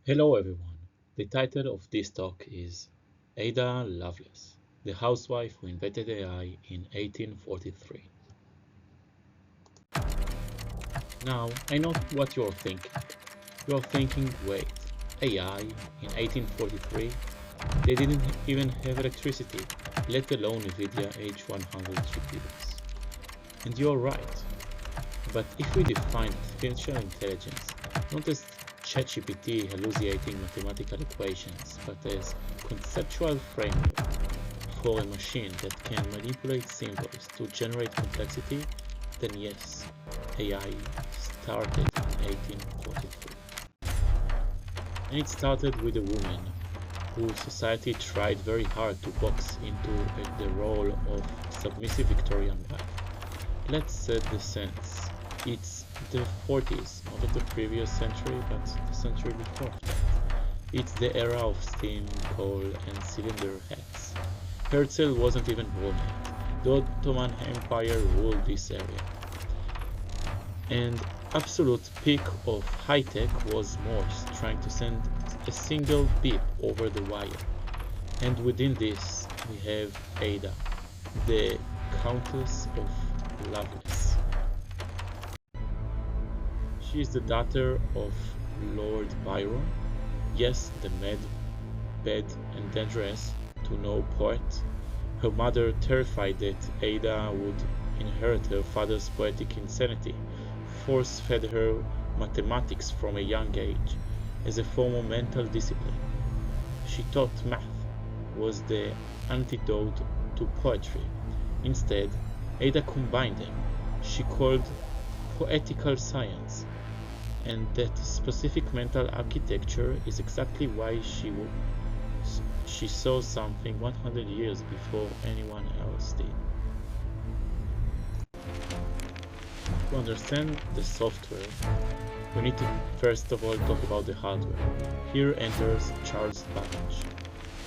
Hello everyone. The title of this talk is Ada Lovelace, the housewife who invented AI in 1843. Now, I know what you're thinking. You're thinking, wait, AI in 1843? They didn't even have electricity, let alone NVIDIA H100 GPUs. And you're right. But if we define artificial intelligence not as ChatGPT hallucinating mathematical equations, but as conceptual framework for a machine that can manipulate symbols to generate complexity, then yes, AI started in 1843. And it started with a woman who society tried very hard to box into the role of submissive Victorian wife. Let's set the sense. It's the 40s, not of the previous century, but the century before that. It's the era of steam, coal, and cylinder heads. Herzl wasn't even born yet. The Ottoman Empire ruled this area. And absolute peak of high-tech was Morse trying to send a single beep over the wire. And within this, we have Ada, the Countess of Lovelace. She is the daughter of Lord Byron, yes, the mad, bad, and dangerous to know poet. Her mother, terrified that Ada would inherit her father's poetic insanity, force-fed her mathematics from a young age as a form of mental discipline. She thought math was the antidote to poetry. Instead, Ada combined them. She called poetical science, and that specific mental architecture is exactly why she saw something 100 years before anyone else did. To understand the software, we need to first of all talk about the hardware. Here enters Charles Babbage.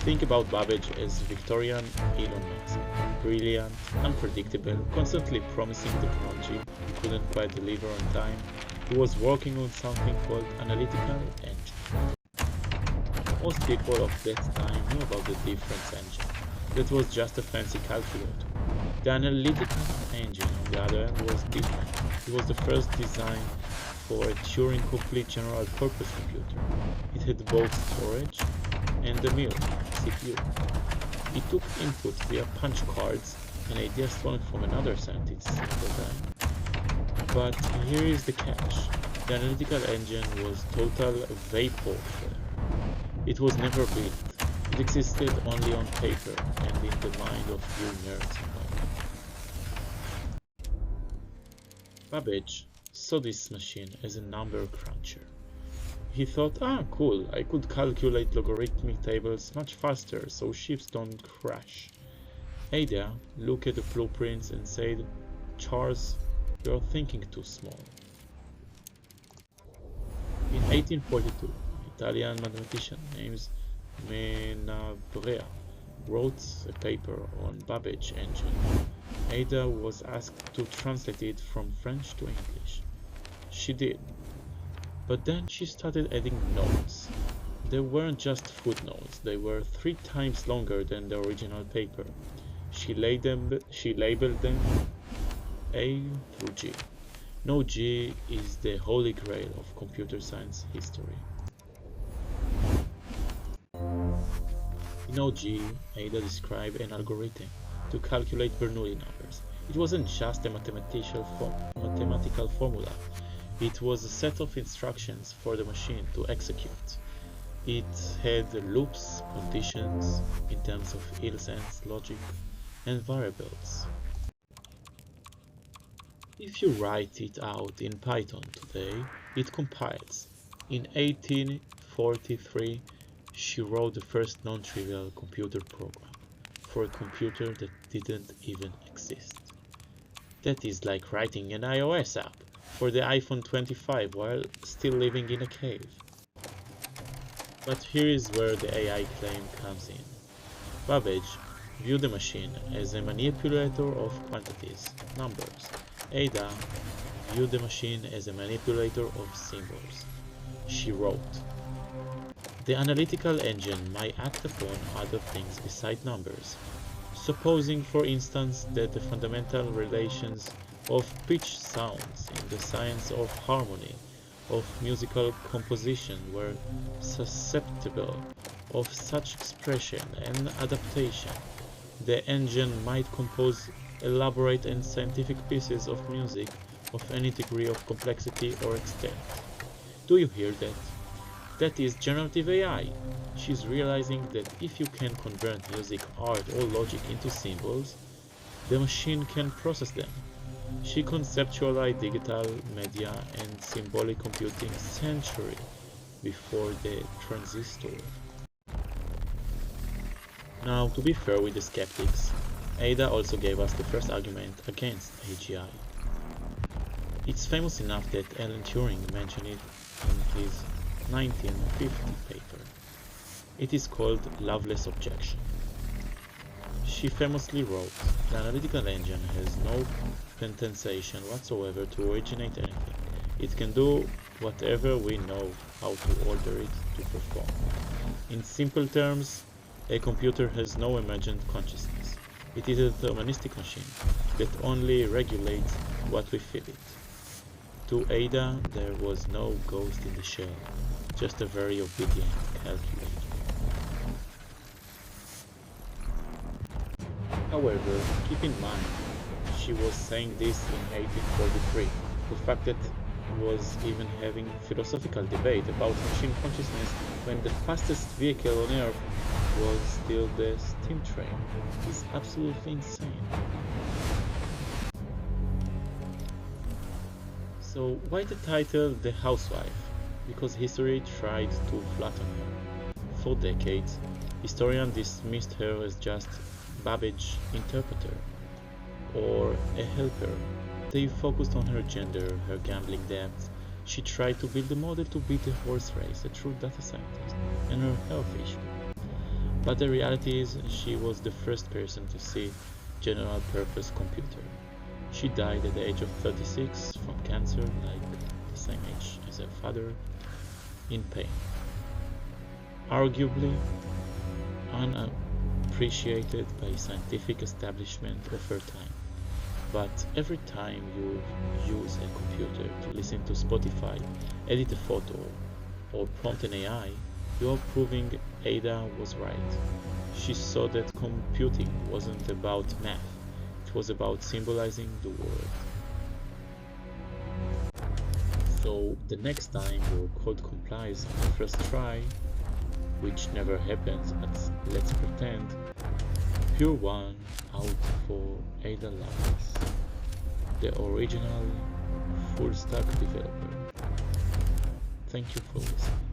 Think about Babbage as Victorian Elon Musk. Brilliant, unpredictable, constantly promising technology he couldn't quite deliver on time. He was working on something called analytical engine. Most people of that time knew about the difference engine. That was just a fancy calculator. The analytical engine, on the other hand, was different. It was the first design for a Turing-complete general-purpose computer. It had both storage and the mirror, CPU. It took input via punch cards, an idea stolen from another scientist at the time. But here is the catch. The analytical engine was total vaporware. It was never built. It existed only on paper and in the mind of few nerds. Babbage saw this machine as a number cruncher. He thought, cool, I could calculate logarithmic tables much faster so ships don't crash. Ada looked at the blueprints and said, Charles, you're thinking too small. In 1842, Italian mathematician named Vaporware wrote a paper on Babbage engine. Ada was asked to translate it from French to English. She did. But then she started adding notes. They weren't just footnotes, they were 3 times longer than the original paper. She labeled them A through G. No, G is the holy grail of computer science history. In OG, Ada described an algorithm to calculate Bernoulli numbers. It wasn't just a mathematical formula. It was a set of instructions for the machine to execute. It had loops, conditions, in terms of else-else logic, and variables. If you write it out in Python today, it compiles. In 1843, she wrote the first non-trivial computer program for a computer that didn't even exist. That is like writing an iOS app for the iPhone 25 while still living in a cave. But here is where the AI claim comes in. Babbage viewed the machine as a manipulator of quantities, numbers. Ada viewed the machine as a manipulator of symbols. She wrote, The analytical engine might act upon other things beside numbers. Supposing, for instance, that the fundamental relations of pitch sounds in the science of harmony, of musical composition were susceptible of such expression and adaptation, the engine might compose elaborate and scientific pieces of music of any degree of complexity or extent. Do you hear that? That is generative AI. She's realizing that if you can convert music, art, or logic into symbols, the machine can process them. She conceptualized digital media and symbolic computing a century before the transistor. Now, to be fair with the skeptics, Ada also gave us the first argument against AGI. It's famous enough that Alan Turing mentioned it in his 1950 paper. It is called Lovelace Objection. She famously wrote, "The analytical engine has no potentiation whatsoever to originate anything. It can do whatever we know how to order it to perform. In simple terms, a computer has no emergent consciousness. It is a deterministic machine that only regulates what we feed it." To Ada, there was no ghost in the shell, just a very obedient calculator. However, keep in mind, she was saying this in 1843. The fact that was even having philosophical debate about machine consciousness when the fastest vehicle on Earth was still the steam train is absolutely insane. So why the title The Housewife? Because history tried to flatten her. For decades, historians dismissed her as just Babbage interpreter or a helper. They focused on her gender, her gambling debts. She tried to build a model to beat the horse race, a true data scientist, and her health issue. But the reality is she was the first person to see general purpose computer. She died at the age of 36 from cancer, like the same age as her father, in pain. Arguably unappreciated by scientific establishment of her time. But every time you use a computer to listen to Spotify, edit a photo, or prompt an AI, you are proving Ada was right. She saw that computing wasn't about math, it was about symbolizing the world. So the next time your code complies on the first try, which never happens, but let's pretend, pure one out for Ada Lovelace, the original full-stack developer. Thank you for listening.